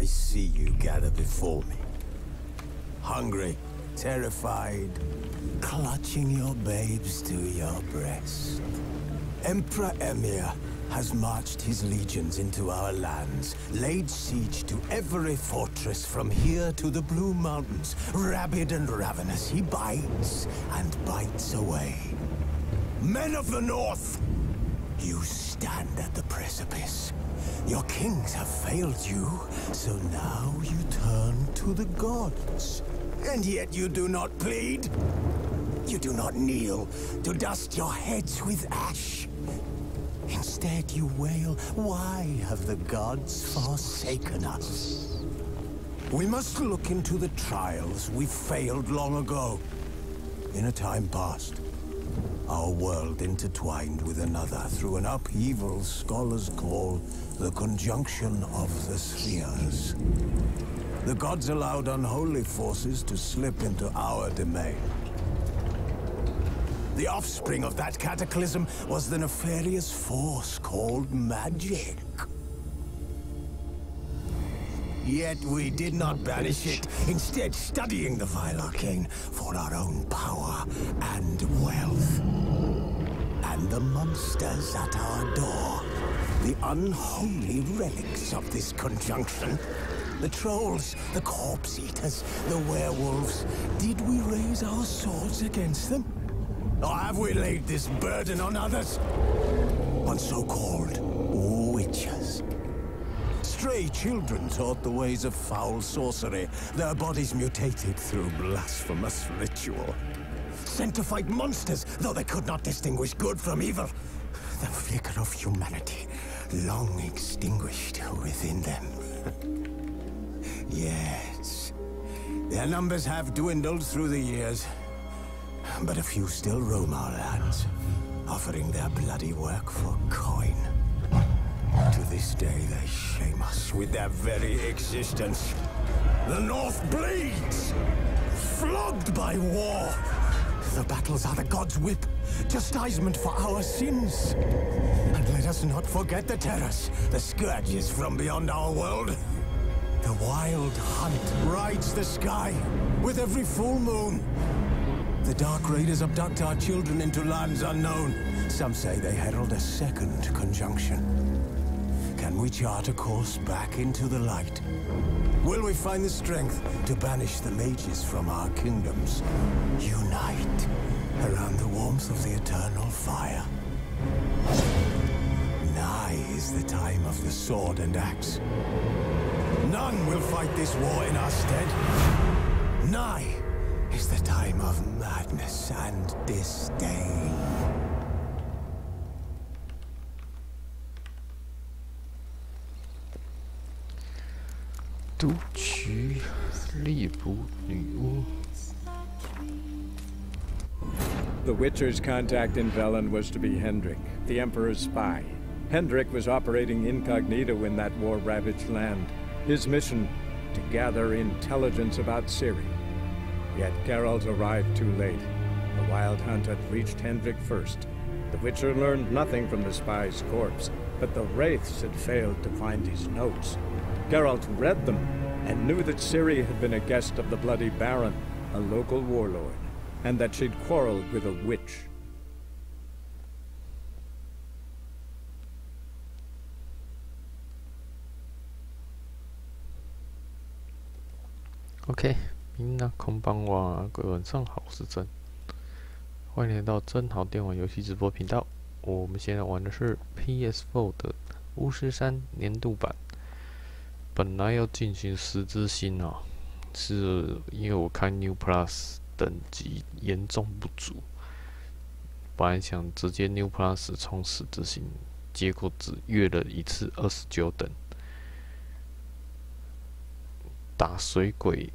I see you gather before me. Hungry, terrified, clutching your babes to your breast. Emperor Emir has marched his legions into our lands, laid siege to every fortress from here to the Blue Mountains. Rabid and ravenous, he bites and bites away. Men of the North, you stand at the precipice. Your kings have failed you, so now you turn to the gods. And yet you do not plead. You do not kneel to dust your heads with ash. Instead you wail, why have the gods forsaken us? We must look into the trials we failed long ago. In a time past, our world intertwined with another through an upheaval scholars call the conjunction of the spheres. The gods allowed unholy forces to slip into our domain. The offspring of that cataclysm was the nefarious force called magic. Yet we did not banish it, instead studying the vile arcane for our own power and wealth. And the monsters at our door, the unholy relics of this conjunction. The trolls, the corpse eaters, the werewolves. Did we raise our swords against them? Or have we laid this burden on others? On so-called witches. Stray children taught the ways of foul sorcery, their bodies mutated through blasphemous ritual. Sent to fight monsters, though they could not distinguish good from evil. The flicker of humanity, long extinguished within them. Yes, their numbers have dwindled through the years. But a few still roam our lands, offering their bloody work for coin. To this day, they shame us with their very existence. The North bleeds, flogged by war. The battles are the gods' whip, chastisement for our sins. And let us not forget the terrors, the scourges from beyond our world. The wild hunt rides the sky with every full moon. The Dark Raiders abduct our children into lands unknown. Some say they herald a second conjunction. Can we chart a course back into the light? Will we find the strength to banish the mages from our kingdoms? Unite around the warmth of the eternal fire. Nigh is the time of the sword and axe. None will fight this war in our stead. Nigh is the time of madness and disdain. 读取猎捕女巫。 The Witcher's contact in Velen was to be Hendrik, the Emperor's spy. Hendrik was operating incognito in that war-ravaged land. His mission, to gather intelligence about Ciri. Yet Geralt arrived too late. The Wild Hunt had reached Hendrik first. The Witcher learned nothing from the spy's corpse, but the Wraiths had failed to find his notes. Geralt read them, and knew that Ciri had been a guest of the Bloody Baron, a local warlord, and that she'd quarreled with a witch. OK， みんなこんばんは，各位晚上好，我是真，欢迎来到真好电玩游戏直播频道。我们现在玩的是 PS4 的巫师3年度版。本来要进行石之心啊，是因为我看 New Plus 等级严重不足，本来想直接 New Plus 冲石之心，结果只越了一次29等。打水鬼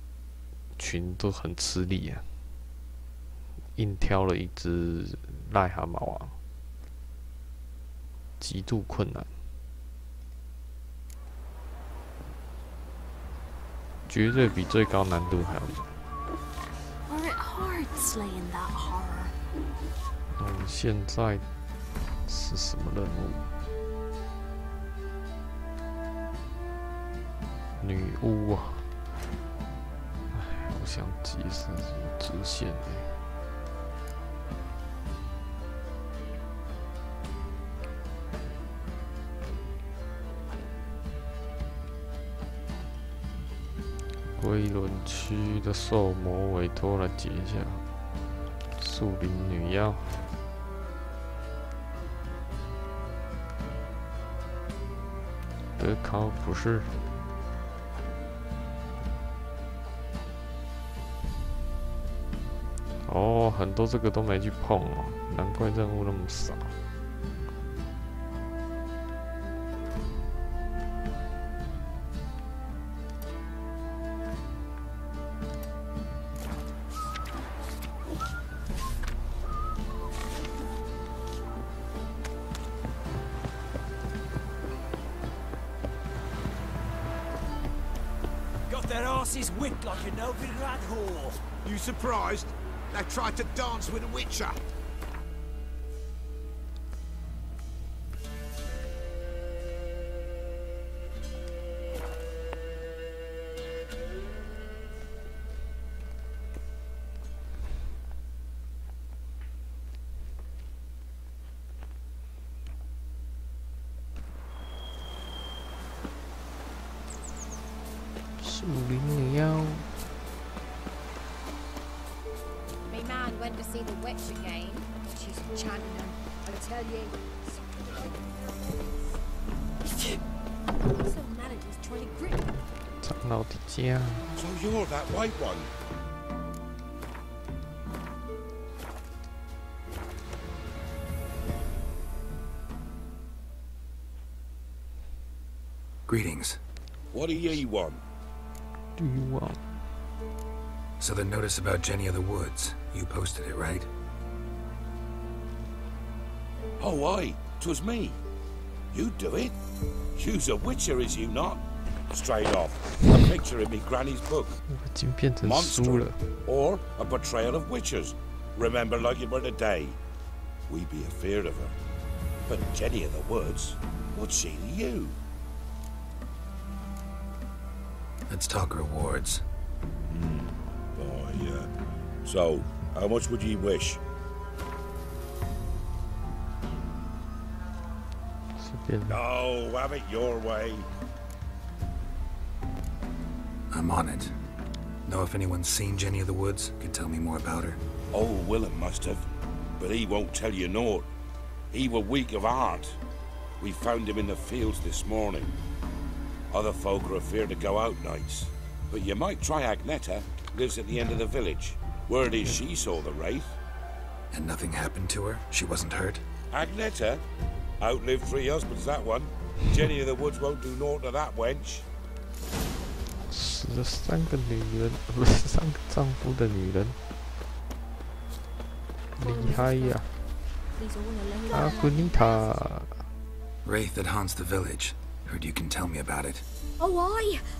群都很吃力啊，硬挑了一只癞蛤蟆啊，极度困难，绝对比最高难度还要难。那我们现在是什么任务？女巫啊！哎，好想解释支线哎。威伦区的兽魔委托来解一下树林女妖。德考不是。哦，很多这个都没去碰哦，难怪任务那么少。Their asses whipped like a Novigrad whore. You surprised? They tried to dance with a witcher. My man went to see the witch again. She's enchanting him, I tell you. So Melody's trying to grip him. So you're that white one? Greetings. What do ye want? Do you want? So the notice about Jenny of the Woods, you posted it, right? Oh, aye, 'twas me. You do it? You's a witcher, is you not? Straight off, a picture in me granny's book. Monster, or a portrayal of witchers. Remember like it were today. We be afeard of her. But Jenny of the Woods, what's she to you? Let's talk rewards. Oh, yeah. So, how much would ye wish? No, have it your way. I'm on it. Know if anyone's seen Jenny of the Woods? Could tell me more about her. Old Willem must have, but he won't tell you naught. He were weak of heart. We found him in the fields this morning. Other folk are afeard to go out nights. But you might try Agneta, lives at the end of the village. Word is she saw the wraith. And nothing happened to her? She wasn't hurt? Agneta? Outlived 3 husbands, that one. Jenny of the Woods won't do naught to that wench. 死了3个女人，不是3个丈夫的女人，厉害呀！阿古尼塔。Wraith that haunts the village. Heard you can tell me about it. Oh,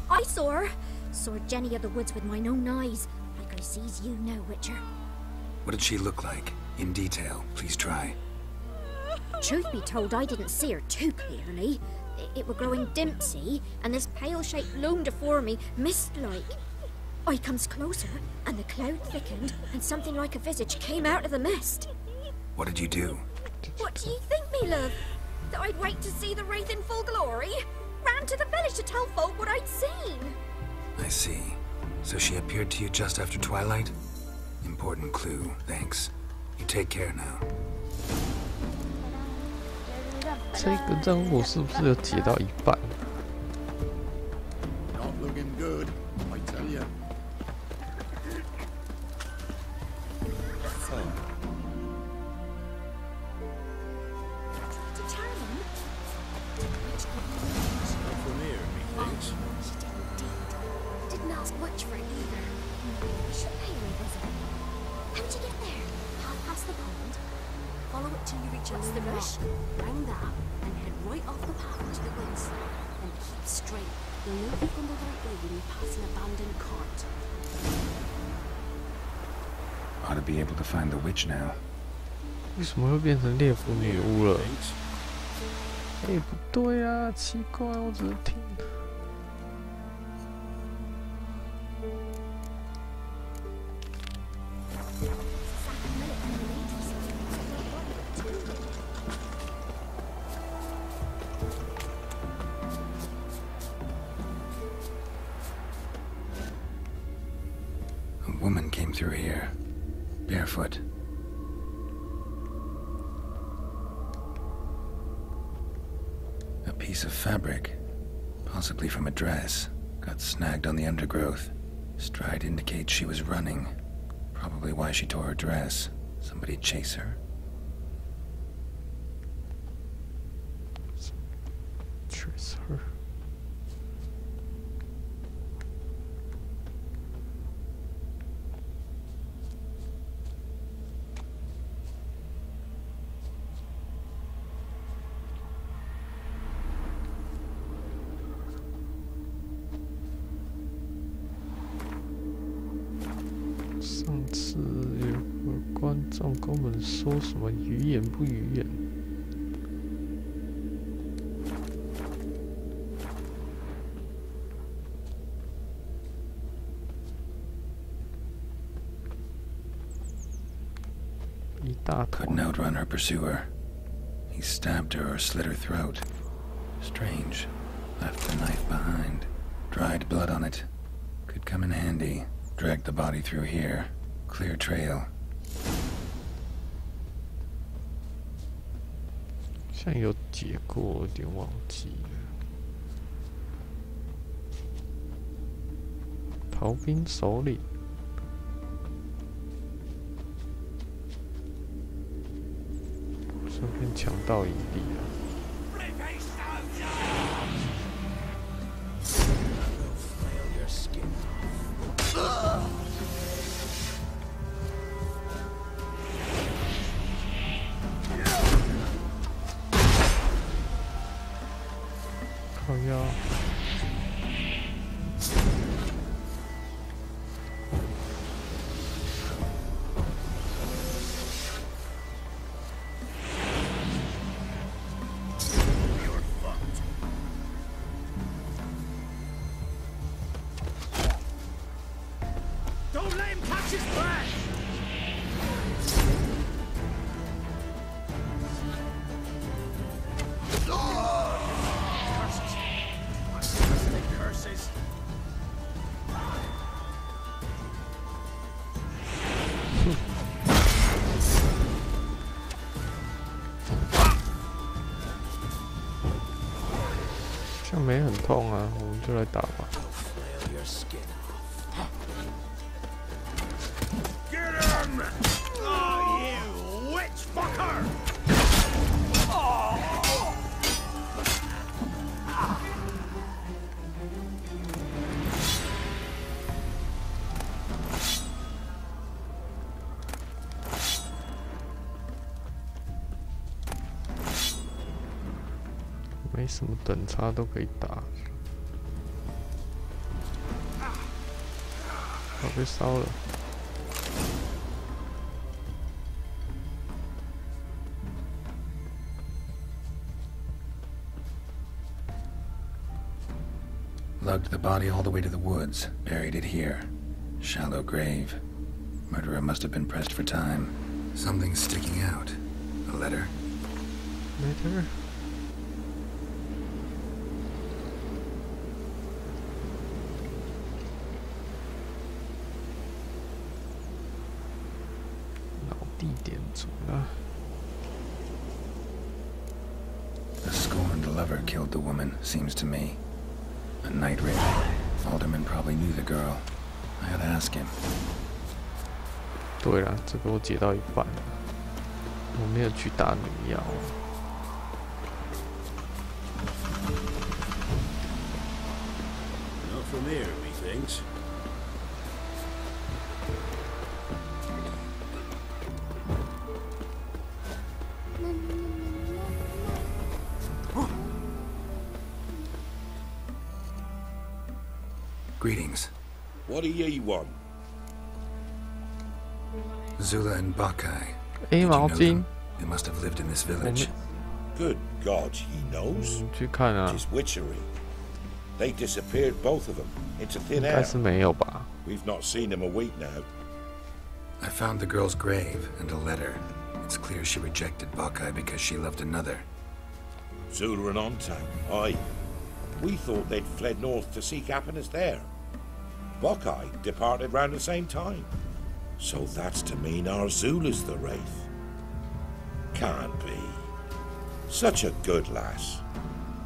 I saw her. Saw Jenny of the Woods with mine own eyes, like I sees you now, Witcher. What did she look like? In detail, please try. Truth be told, I didn't see her too clearly. It were growing dim, see, and this pale shape loomed afore me, mist-like. I comes closer, and the cloud thickened, and something like a visage came out of the mist. What did you do? What do you think, me love? That I'd wait to see the wraith in full glory? Ran to the village to tell folk what I'd seen. I see. So she appeared to you just after twilight? Important clue, thanks. You take care now. 这个任务是不是有解到一半？ Not looking good, I tell you. Didn't ask much for it either. I should pay her a visit. How'd you get there? Half past the pond. Follow it till you reach the bush. Round that and head right off the path to the woods. Then keep straight. You'll know you've gone the right way when you pass an abandoned cart. Ought to be able to find the witch now. 为什么会变成猎狐女巫了？哎，不对啊，奇怪，我只是听。through here, barefoot. A piece of fabric, possibly from a dress, got snagged on the undergrowth. Stride indicates she was running. Probably why she tore her dress. Somebody chase her? Chase her.上次有个观众跟我们说什么鱼眼不鱼眼？一大坨。 Couldn't outrun her pursuer. He stabbed her or slit her throat. Strange. Left the knife behind. Dried blood on it. Could come in handy. Dragged the body through here. Clear trail. 像有解过，有点忘记了。逃兵首领，顺便强盗营地啊。 靠腰。Don't let him catch his breath! Curses! 像没很痛啊，我们就来打吧。 Get him! Oh, you witch fucker! 没什么等差都可以打。我被烧了。 Lugged the body all the way to the woods, buried it here. Shallow grave. Murderer must have been pressed for time. Something's sticking out. A letter? Letter? The scorned lover killed the woman, seems to me. A night raid. Alderman probably knew the girl. I had to ask him. 对了，这个我解到一半了，我没有去打女妖。Not from here, methinks. Greetings. What do ye want? Zula and Bakai. 毛巾。 They must have lived in this village. Good God, he knows. 去看啊。 It is witchery. They disappeared, both of them, into thin 应 air. 该是没有吧。 We've not seen them a week now. I found the girl's grave and a letter. It's clear she rejected Bakai because she loved another. Zula and Onta, aye. We thought they'd fled north to seek happiness there. Bakai departed round the same time. So that's to mean Arzula's the Wraith. Can't be. Such a good lass.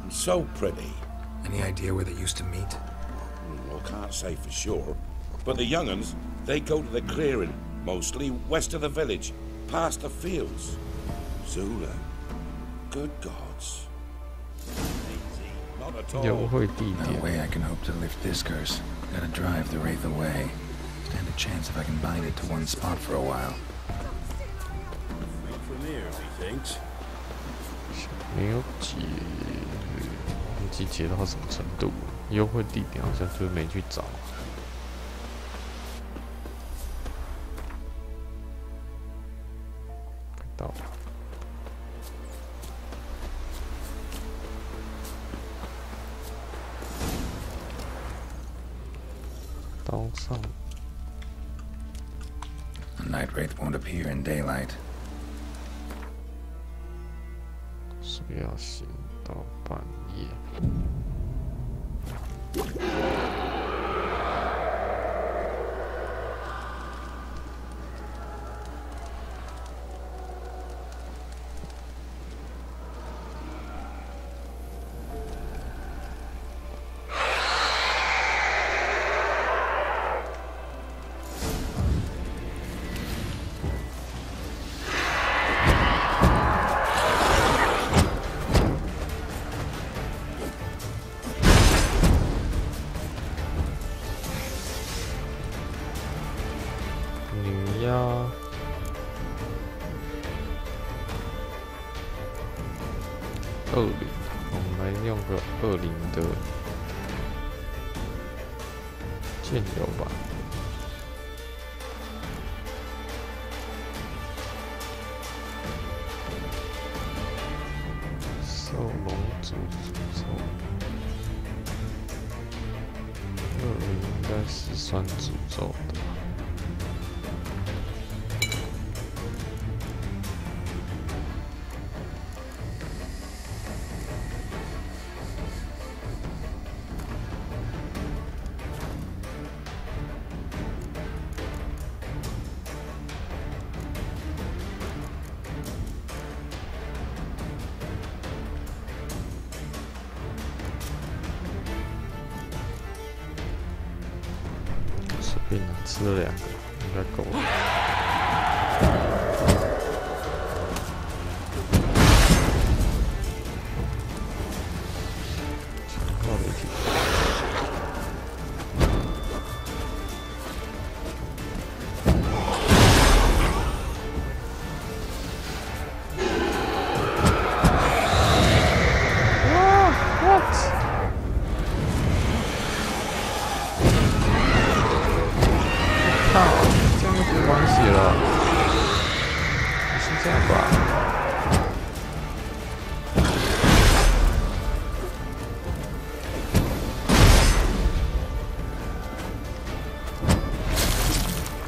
And so pretty. Any idea where they used to meet? Well, can't say for sure. But the young'uns, they go to the clearing, mostly west of the village, past the fields. Zula. Good gods. Easy. Not at all. 优惠地 No 点。 way I can hope to lift this curse. Gotta drive the Wraith away. Stand a chance if I can bind it to one spot for a while. From here, he thinks. 没有解，忘记解到什么程度了。优惠地点好像就是没去找。到了。刀上。 The night wraith won't appear in daylight. 所以要行到半夜。女呀，20，我们来用个20的剑油吧。兽龙诅咒，20应该是算诅咒的。 随便拿吃了2个，应该够了。强化雷霆。哇 ！What？ 靠！这样就没关系了，不是这样吧？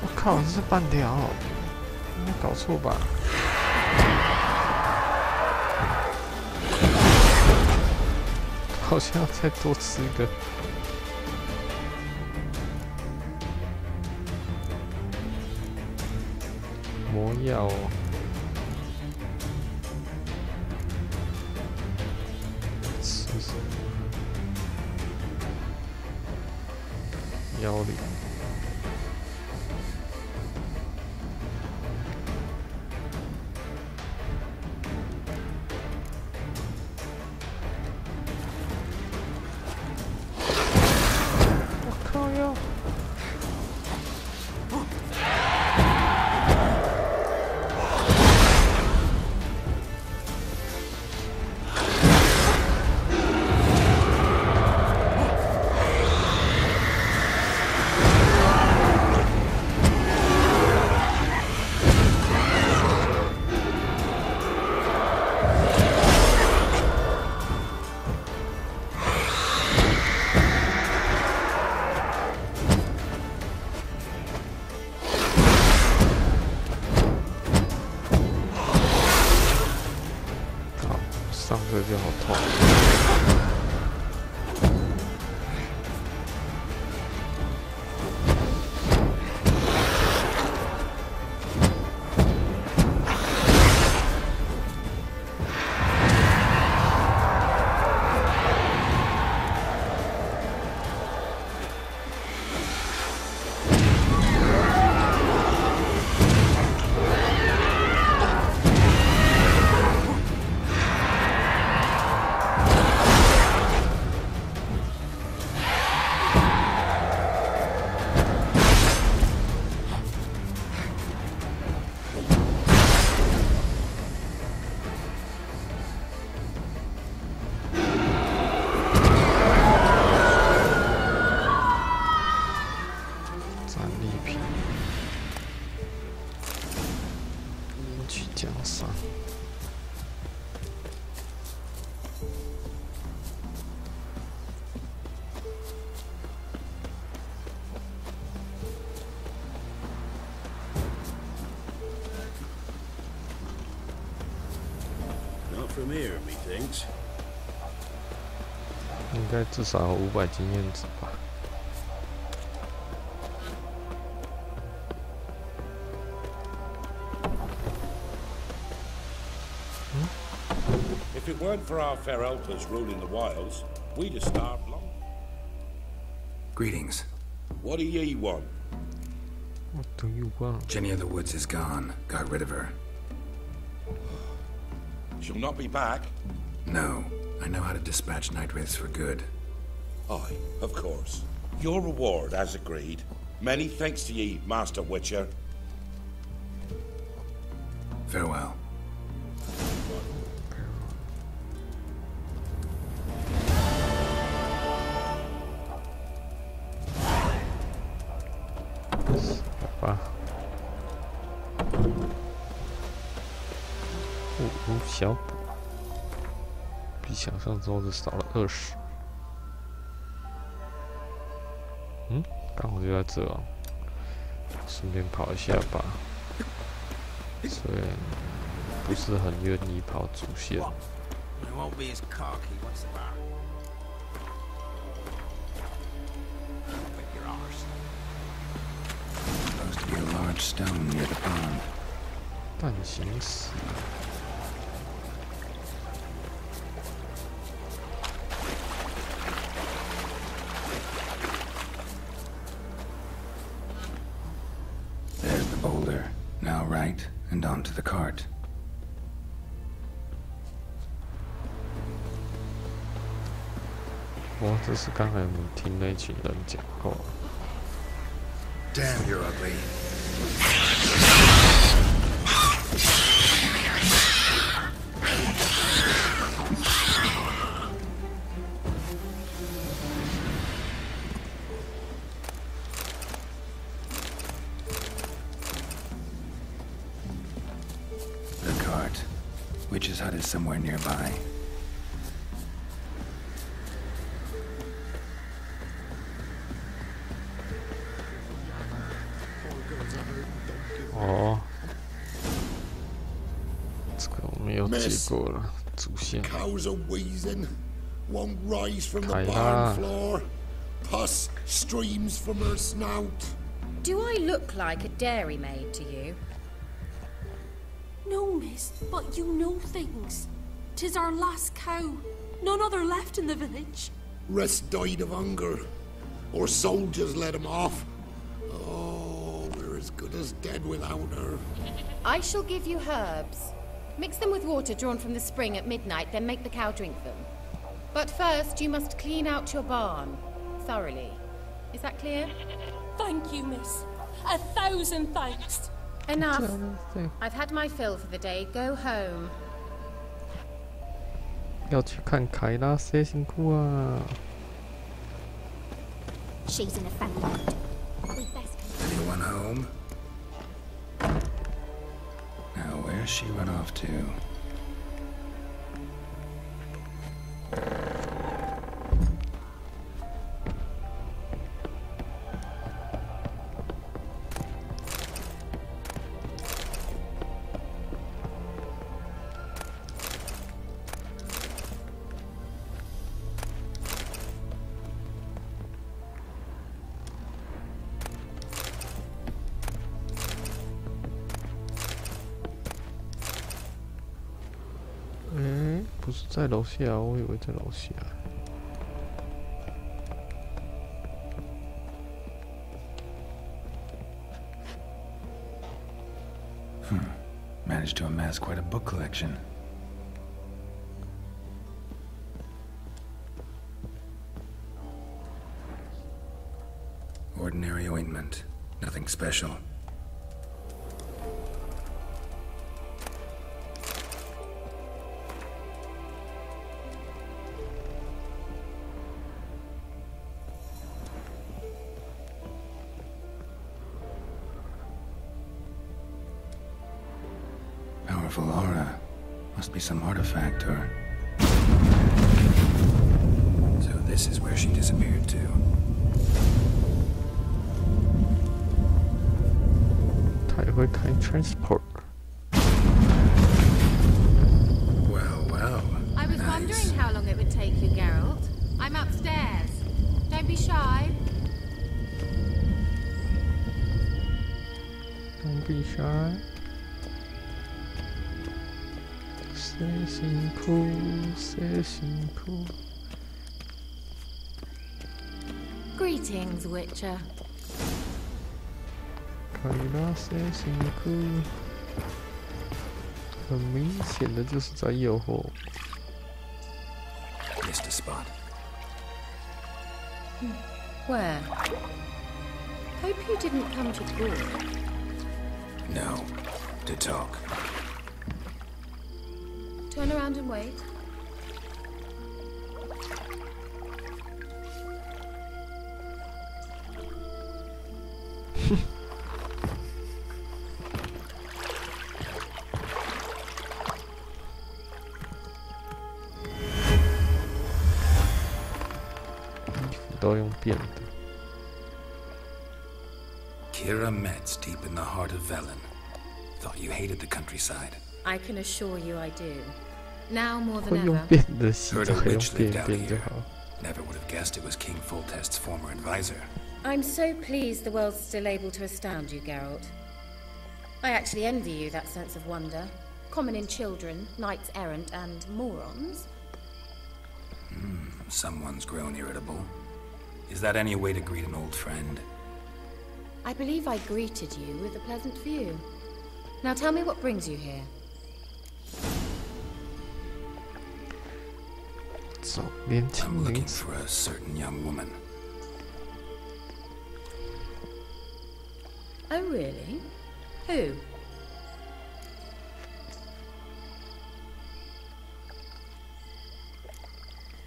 我靠，这是半条，没搞错吧？好像要再多吃一个。 魔药哦，吃什么？10。我靠呀！ 上这就好痛。from here, methinks. 应该至少有500经验值吧。If it weren't for our fair helpers ruling the wilds, we'd have starved long. Greetings. What do ye want? What do you want? Jenny of the Woods is gone. Got rid of her. She'll not be back. No. I know how to dispatch night wraiths for good. Aye, of course. Your reward, as agreed. Many thanks to ye, Master Witcher. Farewell.吧。小补，比想象中的少了20。刚好就在这啊，顺便跑一下吧。虽然不是很愿意跑主线。半行死。There's the boulder. Now right and onto the cart.哇，这是刚才我们听那群人讲话。Damn, you're ugly. The cart. Witch's hut is somewhere nearby. Oh. 这个我没有接过了，主线。 Cows are wheezing, won't rise from the barn floor. Pus streams from her snout. Do I look like a dairymaid to you? No, miss, but you know things. 'Tis our last cow. None other left in the village. Rest died of hunger, or soldiers let him off. Oh, we're as good as dead without her. I shall give you herbs. Mix them with water drawn from the spring at midnight, then make the cow drink them. But first, you must clean out your barn thoroughly. Is that clear? Thank you, miss. 1,000 thanks. Enough. I've had my fill for the day. Go home. 要去看凯拉塞辛库啊！ She's in a funny mood. We best. Anyone home? Now, where's she run off to?哎，不是在楼下，我以为在楼下。Managed to amass quite a book collection. Ordinary ointment. Nothing special. Powerful aura. Must be some artifact or... So this is where she disappeared to. 他也会开 transport。 Well, well. be shy. Don't be shy. Say 辛苦 ，say 辛苦。Greetings, Witcher. 可以啦，say 辛苦。很明显的就是在诱惑。Missed a spot. Where? Hope you didn't come to talk. No, to talk. Turn around and wait. Kira Metz, deep in the heart of Velen. Thought you hated the countryside. I can assure you I do. Now more than 会用 ever. 变的戏 Heard 就 a 可以用 witch 变 lived out 变就 here. 好。 Never would have guessed it was King Foltest's former advisor. I'm so pleased the world's still able to astound you, Geralt. I actually envy you that sense of wonder. Common in children, knights errant, and morons. Someone's grown irritable. Is that any way to greet an old friend? I believe I greeted you with a pleasant view. Now tell me what brings you here. 走，年 I'm 轻女 looking 子。 for a certain young woman. Oh, really? Who?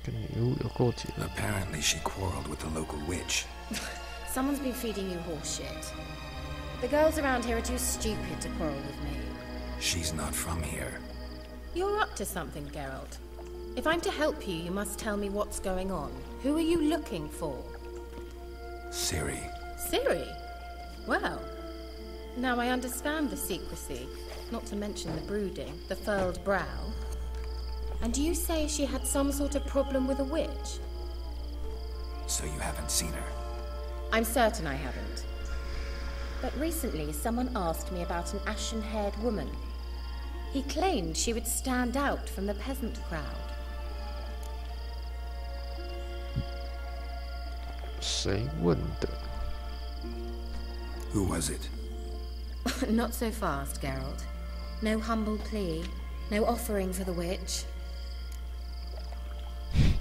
跟女巫有过节的。 Apparently she quarreled with the local witch. Someone's been feeding you horseshit. The girls around here are too stupid to quarrel with me. She's not from here. You're up to something, Geralt. If I'm to help you, you must tell me what's going on. Who are you looking for? Ciri. Ciri? Well, now I understand the secrecy, not to mention the brooding, the furled brow. And you say she had some sort of problem with a witch? So you haven't seen her? I'm certain I haven't. But recently, someone asked me about an ashen-haired woman. He claimed she would stand out from the peasant crowd. 谁问的？ Who was it? Not so fast, Geralt. No humble plea, no offering for the witch.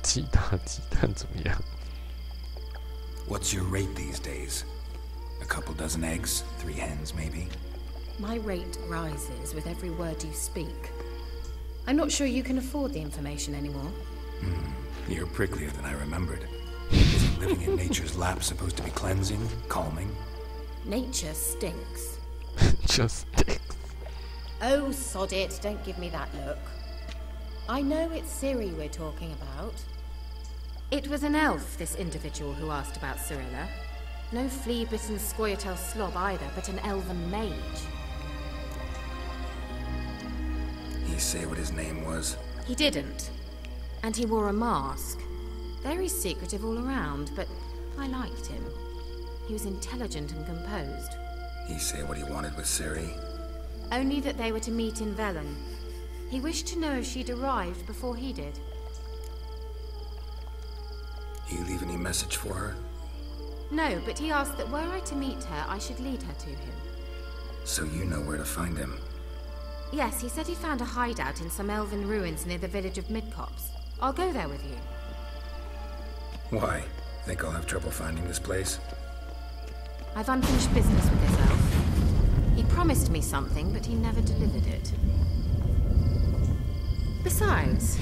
鸡大鸡蛋怎么样？ What's your rate these days? A couple dozen eggs? 3 hens, maybe? My rate rises with every word you speak. I'm not sure you can afford the information anymore. You're pricklier than I remembered. Isn't living in nature's lap supposed to be cleansing, calming? Nature stinks. Just Oh, sod it, don't give me that look. I know it's Ciri we're talking about. It was an elf, this individual who asked about Cirilla. No flea-bitten Scoia'tael slob either, but an elven mage. He say what his name was? He didn't. And he wore a mask. Very secretive all around, but I liked him. He was intelligent and composed. He say what he wanted with Ciri? Only that they were to meet in Velen. He wished to know if she'd arrived before he did. He leave any message for her? No, but he asked that were I to meet her, I should lead her to him. So you know where to find him? Yes, he said he found a hideout in some elven ruins near the village of Midcopse. I'll go there with you. Why? Think I'll have trouble finding this place? I've unfinished business with this elf. He promised me something, but he never delivered it. Besides,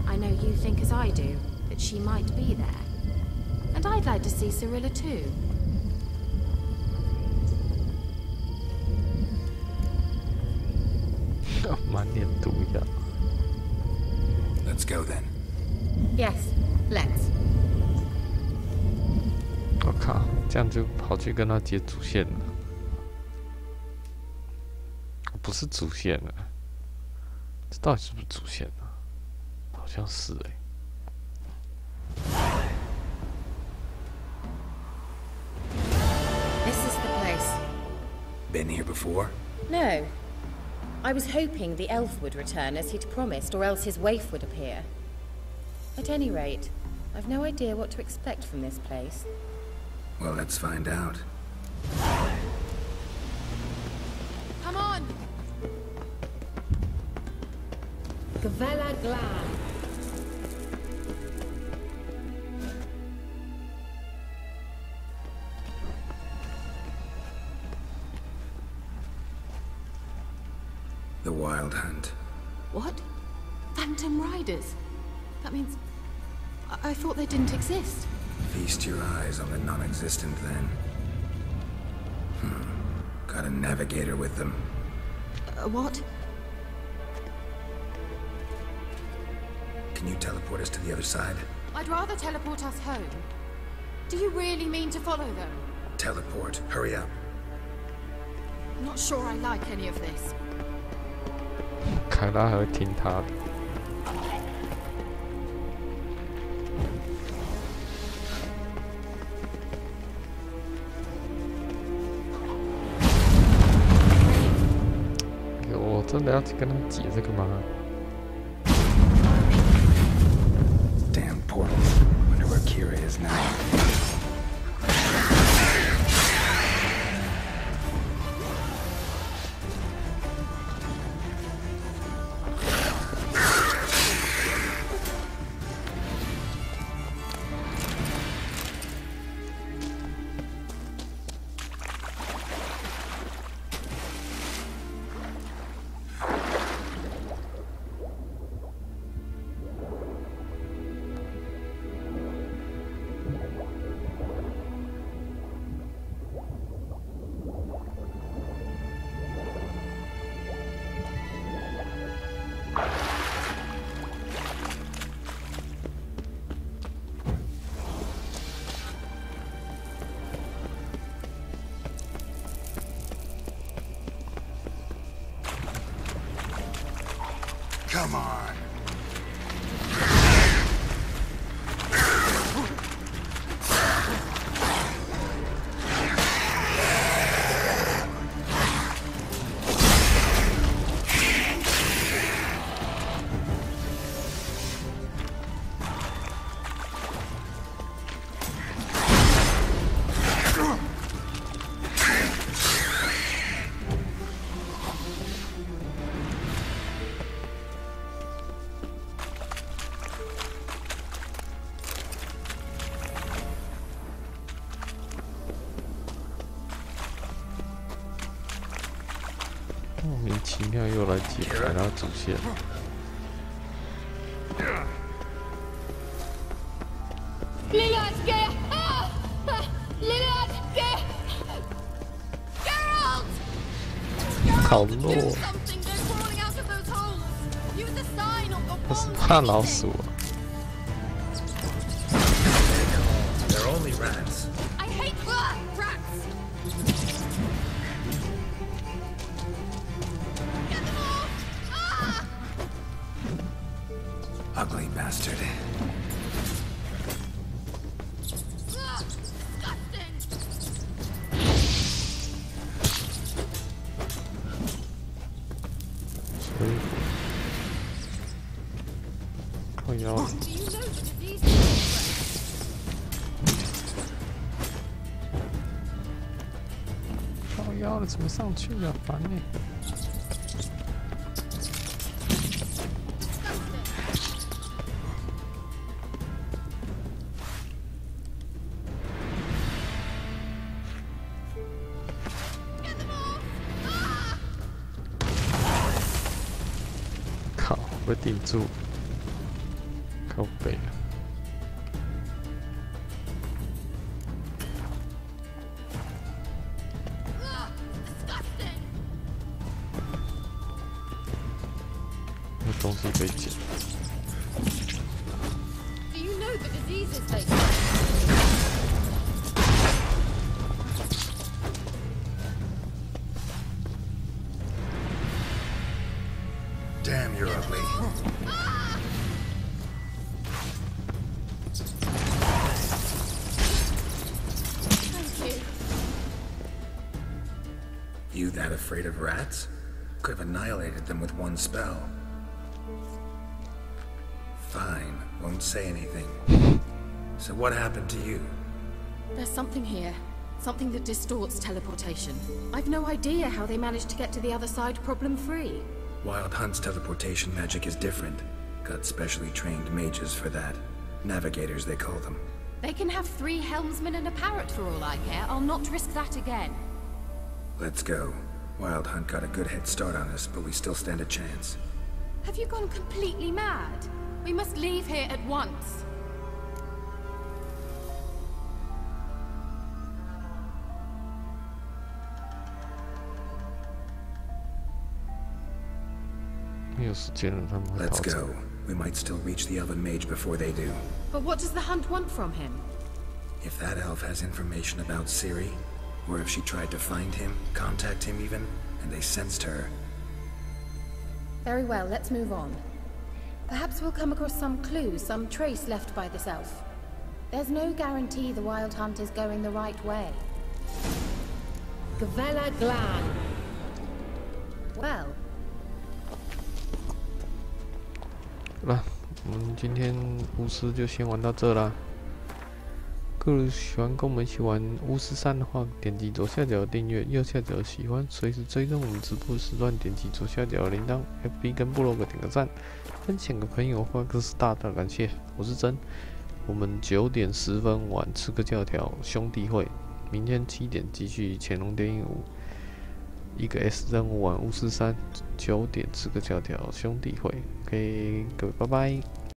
I know you think as I do, that she might be there. And I'd like to see Cirilla too. Let's go then. Yes, let's. 我靠，这样就跑去跟他接主线了，不是主线了，这到底是不是主线啊？好像是哎、been here before? No. I was hoping the elf would return as he'd promised, or else his waif would appear. At any rate, I've no idea what to expect from this place. Well, let's find out. Come on! Gavella Glad. The Wild Hunt. What? Phantom Riders? That means... I thought they didn't exist. Feast your eyes on the non-existent, then. Got a navigator with them. What? Can you teleport us to the other side? I'd rather teleport us home. Do you really mean to follow them? Teleport. Hurry up. Not sure I like any of this. 凯拉还会听他的。我真的要去跟他解这个吗？ Damn portal. Wonder where Kira is now. Come on.莫名其妙又来解开他主线。好弱！我是怕老鼠啊。 They're only rats. I hate rats! Get them off! Ah! Ugly bastard. Disgusting! 所以，靠腰。 Do you know the disease? 靠腰了，怎么上去啊？烦呢、靠，被顶住，靠北啊！有东西可以捡。 Do you know the diseases they spread? Damn, you're ugly. Thank you. you that afraid of rats? Could have annihilated them with one spell. Fine, won't say anything. So what happened to you? There's something here. Something that distorts teleportation. I've no idea how they managed to get to the other side problem-free. Wild Hunt's teleportation magic is different. Got specially trained mages for that. Navigators, they call them. They can have 3 helmsmen and a parrot for all I care. I'll not risk that again. Let's go. Wild Hunt got a good head start on us, but we still stand a chance. Have you gone completely mad? We must leave here at once. Let's go. We might still reach the elven mage before they do. But what does the hunt want from him? If that elf has information about Ciri, or if she tried to find him, contact him even, and they sensed her. Very well, let's move on. Perhaps we'll come across some clue, some trace left by this elf. There's no guarantee the Wild Hunt is going the right way. Gavella Glan. Well. 好了，我们今天巫师就先玩到这啦。各位喜欢跟我们一起玩巫师3的话，点击左下角的订阅，右下角的喜欢，随时追踪我们直播时段。点击左下角的铃铛 ，FB 跟部落格点个赞，分享给朋友，或更是大大感谢。我是真，我们9点10分玩吃个教条兄弟会，明天7点继续潜龙谍影5。一个 S 任务玩巫师3，9点吃个教条兄弟会。OK， 各位拜拜。